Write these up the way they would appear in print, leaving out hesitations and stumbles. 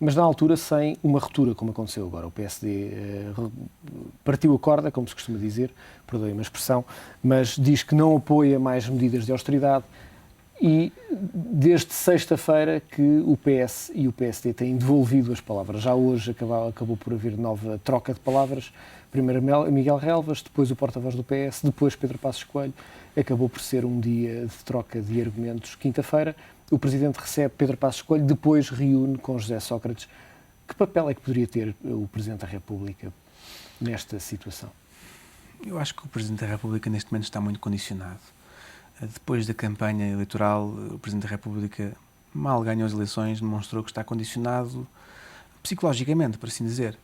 mas na altura sem uma ruptura, como aconteceu agora. O PSD partiu a corda, como se costuma dizer, perdoem-me a expressão, mas diz que não apoia mais medidas de austeridade e desde sexta-feira que o PS e o PSD têm devolvido as palavras. Já hoje acabou por haver nova troca de palavras. Primeiro Miguel Relvas, depois o porta-voz do PS, depois Pedro Passos Coelho. Acabou por ser um dia de troca de argumentos. Quinta-feira, o Presidente recebe Pedro Passos Coelho, depois reúne com José Sócrates. Que papel é que poderia ter o Presidente da República nesta situação? Eu acho que o Presidente da República neste momento está muito condicionado. Depois da campanha eleitoral, o Presidente da República mal ganhou as eleições, demonstrou que está condicionado psicologicamente, por assim dizer.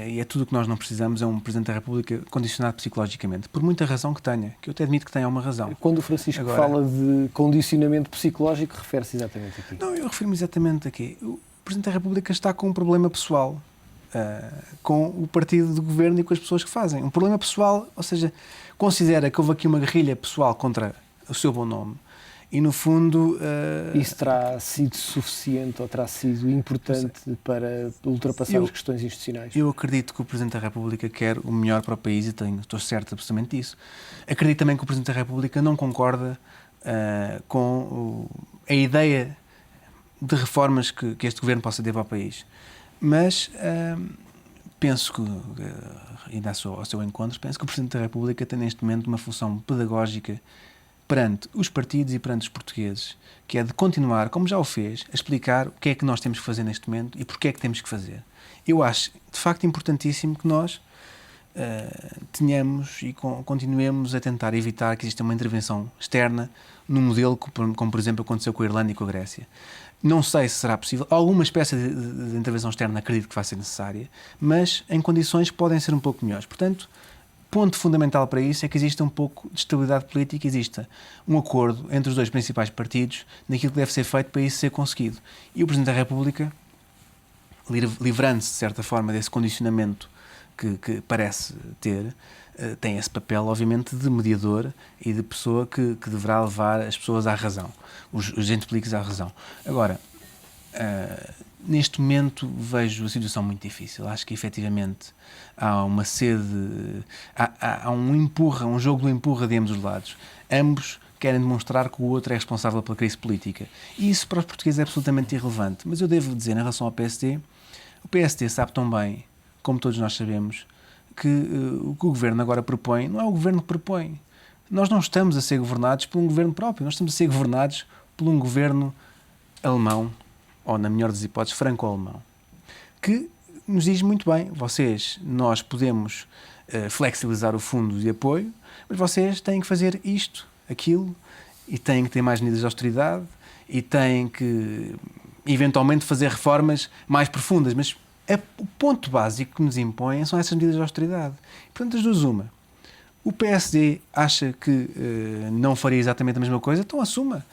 E é tudo o que nós não precisamos, é um Presidente da República condicionado psicologicamente, por muita razão que tenha, que eu até admito que tenha uma razão. Quando o Francisco fala de condicionamento psicológico, refere-se exatamente aqui? Não, eu refiro-me exatamente aqui. O Presidente da República está com um problema pessoal, com o partido de governo e com as pessoas que fazem. Um problema pessoal, ou seja, considera que houve aqui uma guerrilha pessoal contra o seu bom nome. E, no fundo... Isso terá sido suficiente ou terá sido importante para ultrapassar as questões institucionais? Eu acredito que o Presidente da República quer o melhor para o país e estou certo absolutamente disso. Acredito também que o Presidente da República não concorda com a ideia de reformas que este Governo possa ter para o país. Mas penso que, ainda ao seu encontro, penso que o Presidente da República tem neste momento uma função pedagógica perante os partidos e perante os portugueses, que é de continuar, como já o fez, a explicar o que é que nós temos que fazer neste momento e porque é que temos que fazer. Eu acho, de facto, importantíssimo que nós tenhamos e continuemos a tentar evitar que exista uma intervenção externa num modelo como, por exemplo, aconteceu com a Irlanda e com a Grécia. Não sei se será possível. Alguma espécie de intervenção externa acredito que vai ser necessária, mas em condições que podem ser um pouco melhores. Portanto, ponto fundamental para isso é que exista um pouco de estabilidade política, exista um acordo entre os dois principais partidos naquilo que deve ser feito para isso ser conseguido. E o Presidente da República, livrando-se, de certa forma, desse condicionamento que parece ter, tem esse papel, obviamente, de mediador e de pessoa que deverá levar as pessoas à razão, os agentes políticos à razão. Agora, neste momento vejo a situação muito difícil. Acho que efetivamente há uma sede, há um jogo do empurra de ambos os lados. Ambos querem demonstrar que o outro é responsável pela crise política. E isso para os portugueses é absolutamente irrelevante. Mas eu devo dizer, em relação ao PSD, o PSD sabe tão bem, como todos nós sabemos, que o que o Governo agora propõe não é o Governo que propõe. Nós não estamos a ser governados por um Governo próprio, nós estamos a ser governados por um Governo alemão, ou, na melhor das hipóteses, franco-alemão, que nos diz muito bem, nós podemos flexibilizar o fundo de apoio, mas vocês têm que fazer isto, aquilo, e têm que ter mais medidas de austeridade, e têm que, eventualmente, fazer reformas mais profundas, mas o ponto básico que nos impõem são essas medidas de austeridade. Portanto, das duas, uma. O PSD acha que não faria exatamente a mesma coisa, então assuma.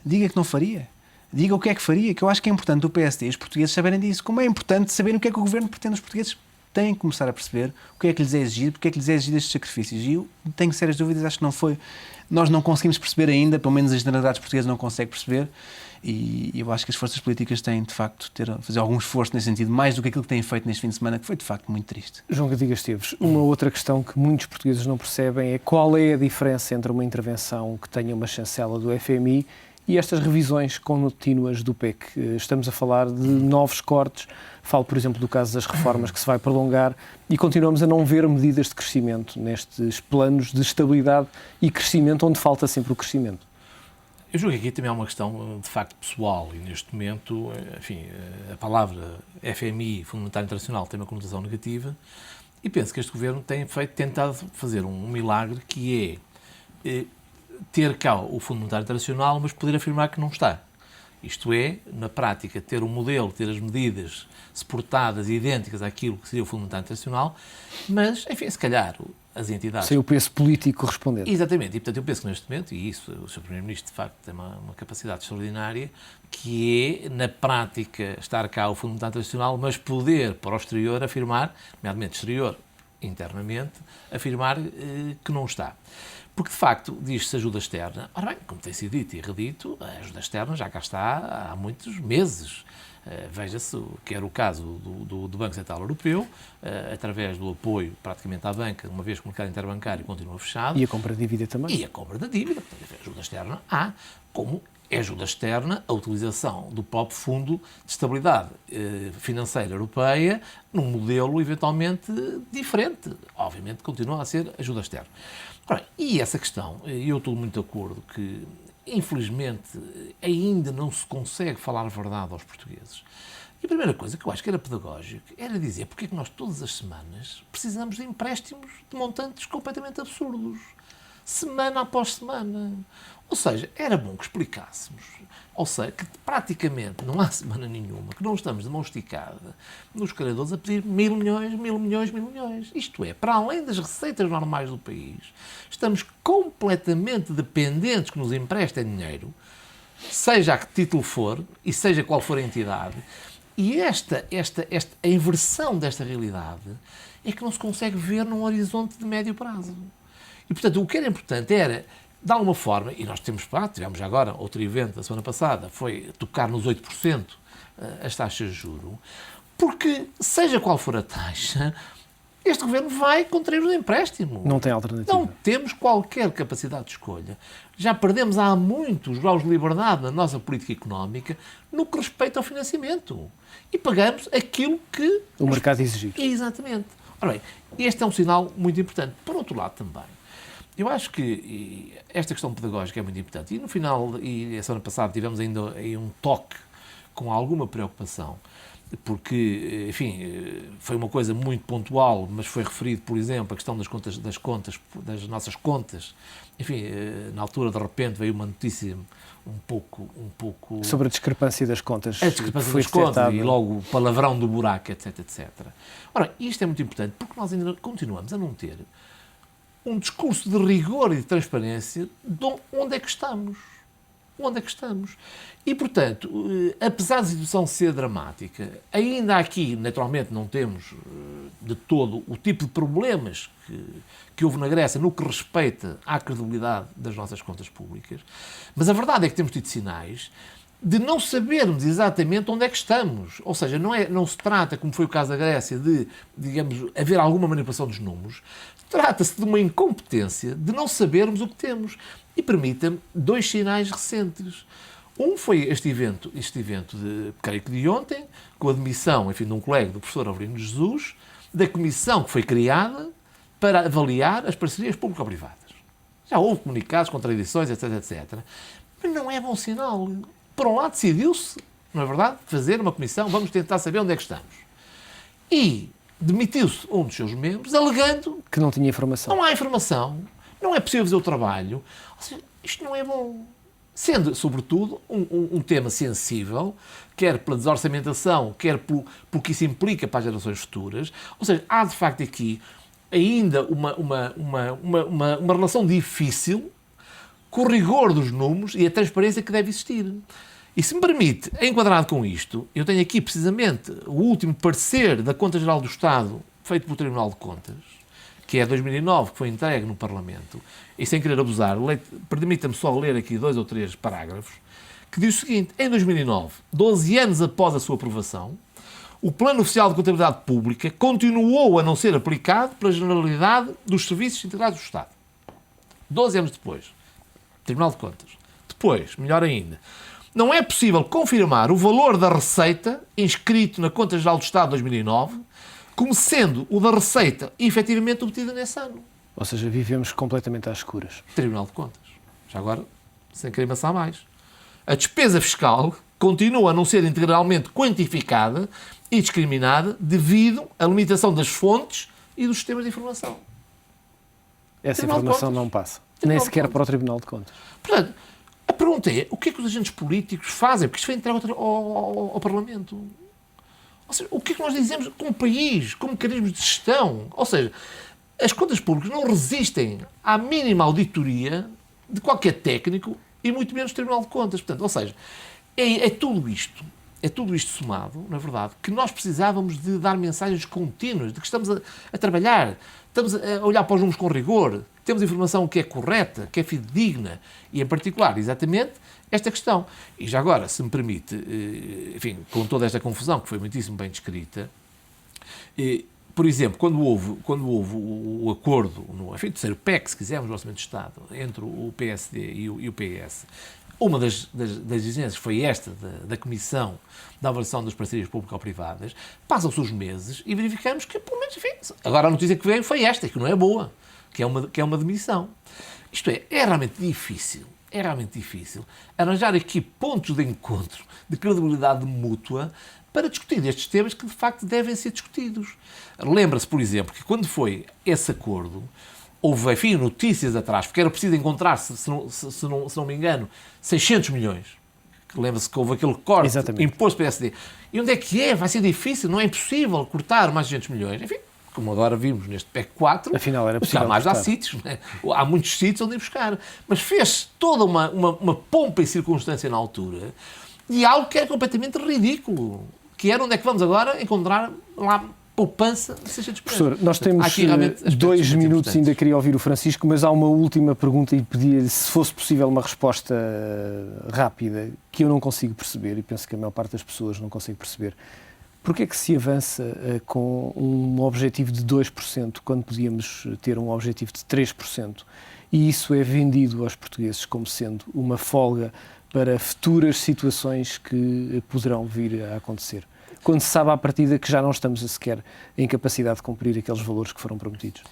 Diga que não faria. Diga o que é que faria, que eu acho que é importante o PSD e os portugueses saberem disso. Como é importante saberem o que é que o Governo pretende. Os portugueses têm que começar a perceber o que é que lhes é exigido, porque é que lhes é exigido estes sacrifícios. E eu tenho sérias dúvidas, acho que não foi. Nós não conseguimos perceber ainda, pelo menos as generalidades portuguesas não conseguem perceber, e eu acho que as forças políticas têm, de facto, fazer algum esforço nesse sentido, mais do que aquilo que têm feito neste fim de semana, que foi, de facto, muito triste. João Gadiga Esteves, uma outra questão que muitos portugueses não percebem é qual é a diferença entre uma intervenção que tenha uma chancela do FMI e estas revisões contínuas do PEC. Estamos a falar de novos cortes, falo, por exemplo, do caso das reformas que se vai prolongar e continuamos a não ver medidas de crescimento nestes planos de estabilidade e crescimento, onde falta sempre o crescimento. Eu julgo que aqui também há uma questão, de facto, pessoal e, neste momento, enfim, a palavra FMI, Fundo Monetário Internacional, tem uma conotação negativa e penso que este Governo tem tentado fazer um milagre que é ter cá o Fundo Monetário Internacional, mas poder afirmar que não está. Isto é, na prática, ter um modelo, ter as medidas suportadas e idênticas àquilo que seria o Fundo Monetário Internacional, mas, enfim, se calhar as entidades... Sem o peso político correspondente. Exatamente, e portanto eu penso que neste momento, e isso o Sr. Primeiro-Ministro de facto tem uma capacidade extraordinária, que é, na prática, estar cá o Fundo Monetário Internacional, mas poder, para o exterior, afirmar, nomeadamente exterior, internamente, afirmar que não está. Porque, de facto, diz-se ajuda externa. Ora bem, como tem sido dito e redito, a ajuda externa já cá está há muitos meses. Veja-se, que era o caso do Banco Central Europeu, através do apoio praticamente à banca, uma vez que o mercado interbancário continua fechado. E a compra de dívida também. E a compra da dívida, portanto, ajuda externa há, como é ajuda externa a utilização do próprio Fundo de Estabilidade Financeira Europeia num modelo eventualmente diferente. Obviamente continua a ser ajuda externa. Ora, e essa questão, eu estou muito de acordo que, infelizmente, ainda não se consegue falar a verdade aos portugueses. E a primeira coisa que eu acho que era pedagógico era dizer porque é que nós todas as semanas precisamos de empréstimos de montantes completamente absurdos. Semana após semana. Ou seja, era bom que explicássemos, ou seja, que praticamente não há semana nenhuma que não estamos de mão esticada nos credores a pedir 1.000 milhões, 1.000 milhões, 1.000 milhões. Isto é, para além das receitas normais do país, estamos completamente dependentes que nos emprestem dinheiro, seja a que título for e seja qual for a entidade. E a inversão desta realidade é que não se consegue ver num horizonte de médio prazo. E, portanto, o que era importante era, de alguma forma, e nós tivemos agora outro evento da semana passada, foi tocar nos 8% as taxas de juros, porque, seja qual for a taxa, este governo vai contrair o empréstimo. Não tem alternativa. Não temos qualquer capacidade de escolha. Já perdemos há muito os graus de liberdade na nossa política económica no que respeita ao financiamento. E pagamos aquilo que o mercado exigir. Exatamente. Ora bem, este é um sinal muito importante. Por outro lado, também, eu acho que esta questão pedagógica é muito importante. E no final, e a semana passada, tivemos ainda aí um toque com alguma preocupação, porque, enfim, foi uma coisa muito pontual, mas foi referido, por exemplo, a questão das nossas contas. Enfim, na altura, de repente, veio uma notícia um pouco... Sobre a discrepância das contas. A discrepância das contas e logo o palavrão do buraco, etc, etc. Ora, isto é muito importante porque nós ainda continuamos a não ter um discurso de rigor e de transparência de onde é que estamos. Onde é que estamos? E, portanto, apesar da situação ser dramática, ainda aqui, naturalmente, não temos de todo o tipo de problemas que houve na Grécia no que respeita à credibilidade das nossas contas públicas, mas a verdade é que temos tido sinais de não sabermos exatamente onde é que estamos. Ou seja, não se trata, como foi o caso da Grécia, de, digamos, haver alguma manipulação dos números. Trata-se de uma incompetência de não sabermos o que temos. E permita-me 2 sinais recentes. Um foi este evento de, creio que de ontem, com a admissão, enfim, de um colega do professor Avelino Jesus, da comissão que foi criada para avaliar as parcerias público-privadas. Já houve comunicados, contradições, etc, etc. Mas não é bom sinal. Por um lado, decidiu-se, não é verdade, fazer uma comissão, vamos tentar saber onde é que estamos. E demitiu-se um dos seus membros, alegando que não tinha informação. Não há informação, não é possível fazer o trabalho. Ou seja, isto não é bom. Sendo, sobretudo, um tema sensível, quer pela desorçamentação, quer pelo que isso implica para as gerações futuras. Ou seja, há de facto aqui ainda uma relação difícil com o rigor dos números e a transparência que deve existir. E se me permite, enquadrado com isto, eu tenho aqui precisamente o último parecer da Conta Geral do Estado, feito pelo Tribunal de Contas, que é 2009, que foi entregue no Parlamento, e sem querer abusar, permita-me só ler aqui 2 ou 3 parágrafos, que diz o seguinte: em 2009, 12 anos após a sua aprovação, o Plano Oficial de Contabilidade Pública continuou a não ser aplicado pela generalidade dos Serviços Integrados do Estado. 12 anos depois, Tribunal de Contas. Depois, melhor ainda, não é possível confirmar o valor da receita inscrito na Conta Geral do Estado de 2009 como sendo o da receita efetivamente obtida nesse ano. Ou seja, vivemos completamente às escuras. Tribunal de Contas. Já agora, sem querer amassar mais. A despesa fiscal continua a não ser integralmente quantificada e discriminada devido à limitação das fontes e dos sistemas de informação. Essa informação não passa. Nem sequer para o Tribunal de Contas. Portanto, a pergunta é, o que é que os agentes políticos fazem? Porque isto foi entregue ao Parlamento. Ou seja, o que é que nós dizemos como país, como mecanismos de gestão? Ou seja, as contas públicas não resistem à mínima auditoria de qualquer técnico e muito menos do Tribunal de Contas. Portanto, ou seja, é tudo isto somado, na verdade, que nós precisávamos de dar mensagens contínuas, de que estamos a trabalhar, estamos a olhar para os números com rigor, temos informação que é correta, que é fidedigna, e em particular, exatamente, esta questão. E já agora, se me permite, enfim, com toda esta confusão, que foi muitíssimo bem descrita, por exemplo, quando houve o acordo, enfim, o terceiro PEC, se quisermos, do Orçamento de Estado, entre o PSD e o PS, uma das exigências foi esta da Comissão da Avaliação das Parcerias Público-Privadas. Passam-se os meses e verificamos que, pelo menos, enfim, agora a notícia que veio foi esta, que não é boa, que é uma demissão. Isto é realmente difícil arranjar aqui pontos de encontro, de credibilidade mútua, para discutir estes temas que, de facto, devem ser discutidos. Lembra-se, por exemplo, que quando foi esse acordo, houve, enfim, notícias atrás, porque era preciso encontrar, se não me engano, 600 milhões. Lembra-se que houve aquele corte imposto pelo PSD. E onde é que é? Vai ser difícil, não é impossível cortar mais 600 milhões. Enfim, como agora vimos neste PEC 4, afinal era possível. Há sítios, né? Há muitos sítios onde ir buscar. Mas fez toda uma pompa e circunstância na altura de algo que era completamente ridículo. Que era onde é que vamos agora encontrar lá poupança de 600 milhões. Professor, nós temos 2 minutos, ainda queria ouvir o Francisco, mas há uma última pergunta e pedia-lhe se fosse possível uma resposta rápida, que eu não consigo perceber, e penso que a maior parte das pessoas não consegue perceber. Porquê é que se avança com um objetivo de 2% quando podíamos ter um objetivo de 3%? E isso é vendido aos portugueses como sendo uma folga para futuras situações que poderão vir a acontecer, quando se sabe à partida que já não estamos sequer em capacidade de cumprir aqueles valores que foram prometidos?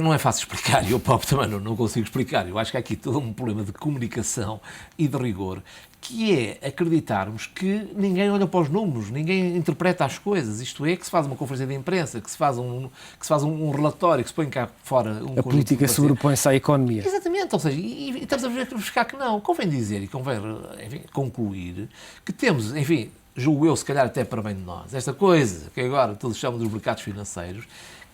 Não é fácil explicar, eu próprio também não consigo explicar. Eu acho que há aqui todo um problema de comunicação e de rigor, que é acreditarmos que ninguém olha para os números, ninguém interpreta as coisas. Isto é, que se faz uma conferência de imprensa, que se faz um relatório, que se põe cá fora... A política sobrepõe-se à economia. Exatamente, ou seja, e estamos a verificar que não. Convém dizer e convém, enfim, concluir que temos, enfim, julgo eu, se calhar até para bem de nós, esta coisa que agora todos chamam dos mercados financeiros,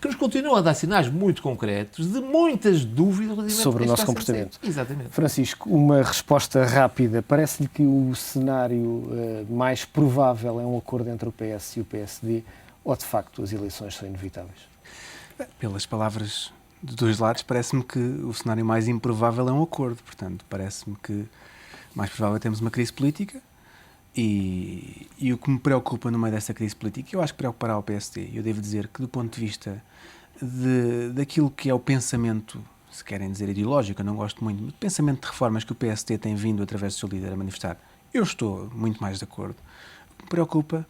que nos continuam a dar sinais muito concretos de muitas dúvidas sobre o nosso comportamento. Exatamente. Francisco, uma resposta rápida. Parece-lhe que o cenário mais provável é um acordo entre o PS e o PSD ou, de facto, as eleições são inevitáveis? Pelas palavras de dois lados, parece-me que o cenário mais improvável é um acordo. Portanto, parece-me que mais provável é termos uma crise política. E o que me preocupa no meio dessa crise política, eu acho que preocupará o PSD. Eu devo dizer que, do ponto de vista daquilo que é o pensamento, se querem dizer ideológico, eu não gosto muito, mas o pensamento de reformas que o PSD tem vindo, através do seu líder, a manifestar, eu estou muito mais de acordo. O que me preocupa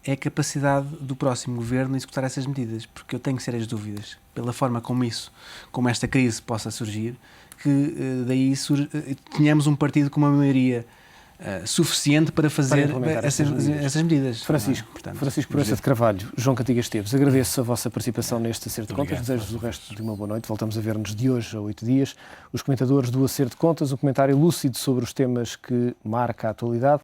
é a capacidade do próximo governo de executar essas medidas, porque eu tenho sérias dúvidas, pela forma como esta crise possa surgir, que daí tenhamos um partido com uma maioria suficiente para fazer essas medidas. Francisco, Francisco Proença de Carvalho, João Cantigas Esteves, agradeço a vossa participação neste Acerto de Contas, desejo-vos o resto de uma boa noite, voltamos a ver-nos de hoje a 8 dias. Os comentadores do Acerto de Contas, um comentário lúcido sobre os temas que marca a atualidade.